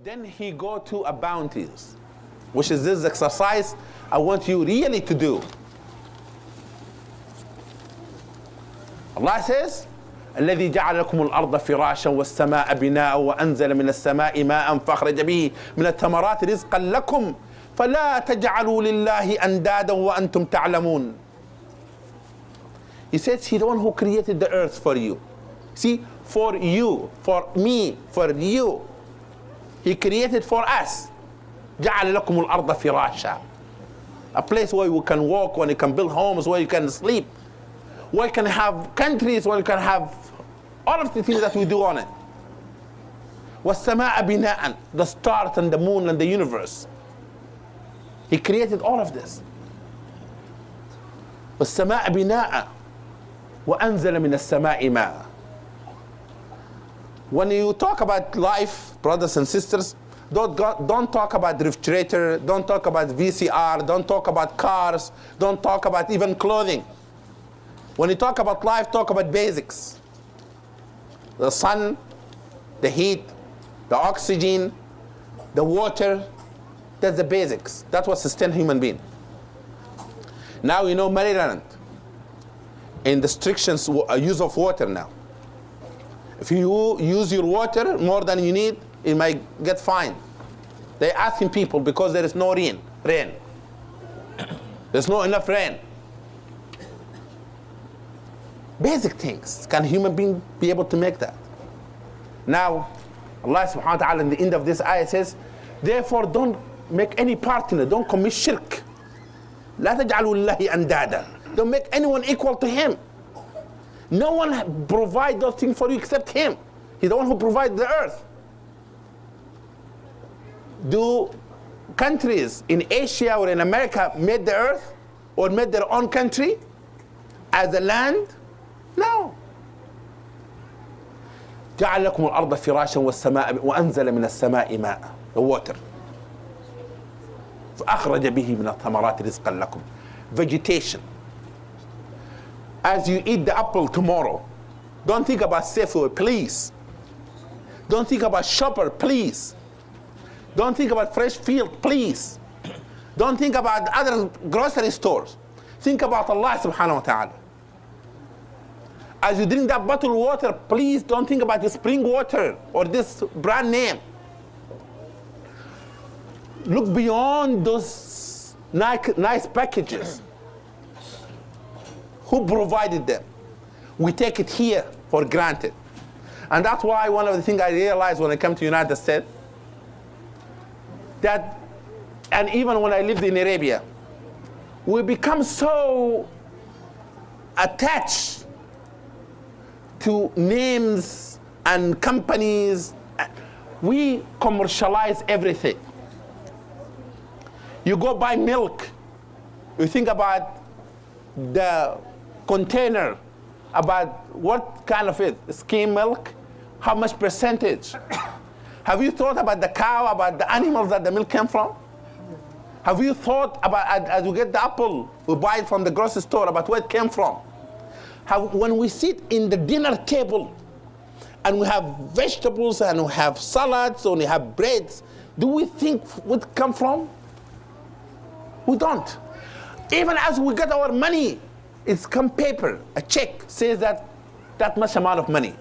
Then he go to a Bounties, which is this exercise I want you really to do. Allah says, الذي جعل لكم الأرض فراشا والسماء بناء وأنزل من السماء ماء فأخرج به من الثمرات رزقا لكم فلا تجعلوا لله أندادا وأنتم تعلمون. He says he's the one who created the earth for you. See, for you, for me, for you. He created for us. جعل لكم الأرض فراشا. A place where you can walk, where you can build homes, where you can sleep, where you can have countries, where you can have all of the things that we do on it. وَالسَّمَاءَ بِنَاءً, the stars and the moon and the universe. He created all of this. وَالسَّمَاءَ بِنَاءً وَأَنزَلَ مِنَ السَّمَاءِ مَاءً. When you talk about life, brothers and sisters, don't talk about refrigerator, don't talk about VCR, don't talk about cars, don't talk about even clothing. When you talk about life, talk about basics. The sun, the heat, the oxygen, the water, that's the basics. That's what sustains human being. Now you know Maryland, in the restrictions use of water now. If you use your water more than you need, it might get fined. They're asking people because there is no rain. There's not enough rain. Basic things. Can a human being be able to make that? Now, Allah subhanahu wa ta'ala in the end of this ayah says, therefore don't make any partner, don't commit shirk. لا تجعلوا لله أندادا. Don't make anyone equal to him. No one provides those things for you except him. He's the one who provides the earth. Do countries in Asia or in America made the earth or made their own country as a land? No. جعل لكم الأرض فراشا والسماء وأنزل من السماء ماء, the water. فأخرج به من الثمرات رزقا لكم. Vegetation. As you eat the apple tomorrow, don't think about seafood, please. Don't think about shopper, please. Don't think about fresh field, please. Don't think about other grocery stores. Think about Allah subhanahu wa ta'ala. As you drink that bottled water, please don't think about the spring water or this brand name. Look beyond those nice packages. Who provided them? We take it here for granted. And that's why one of the things I realized when I came to the United States, that, and even when I lived in Arabia, we become so attached to names and companies. We commercialize everything. You go buy milk, you think about the container, about what kind of it, skim milk, how much percentage. Have you thought about the cow, about the animals that the milk came from? Have you thought about, as you get the apple, we buy it from the grocery store, about where it came from? When we sit in the dinner table and we have vegetables and we have salads and we have breads, do we think what it come from? We don't. Even as we get our money, it's come paper, a check says that much amount of money.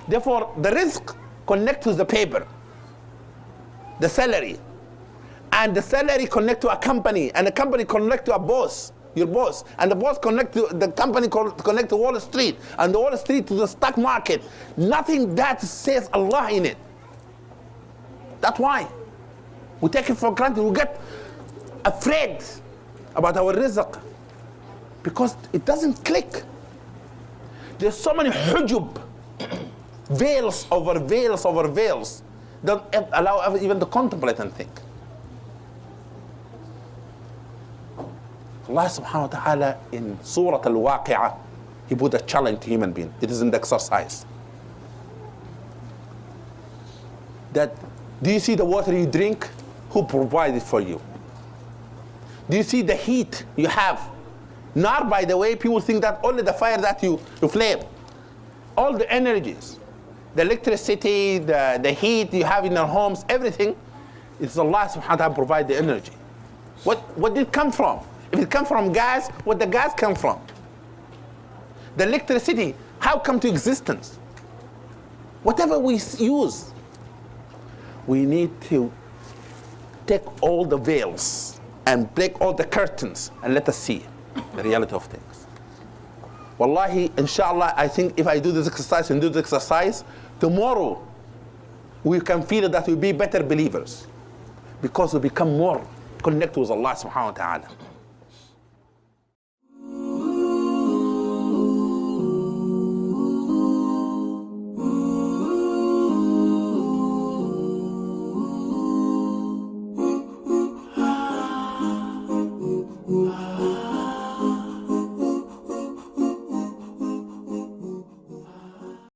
Therefore, the risk connects to the paper, the salary. And the salary connect to a company, and the company connect to a boss, your boss, and the boss connect to the company, connect to Wall Street, and the Wall Street to the stock market. Nothing that says Allah in it. That's why we take it for granted. We get afraid about our rizq because it doesn't click. There's so many hujub, veils over veils over veils, don't allow even to contemplate and think. Allah subhanahu wa ta'ala in Surah Al-Waqi'ah, He put a challenge to human being. It is in the exercise. That, do you see the water you drink? Who provided for you? Do you see the heat you have? Not, by the way, people think that only the fire that you flame. All the energies, the electricity, the heat you have in your homes, everything It's Allah subhanahu wa ta'ala provide the energy. What did it come from? If it come from gas, what the gas come from? The electricity, how come to existence? Whatever we use, we need to take all the veils and break all the curtains and let us see the reality of things. Wallahi, inshallah, I think if I do this exercise and do this exercise, tomorrow we can feel that we'll be better believers because we become more connected with Allah subhanahu wa ta'ala.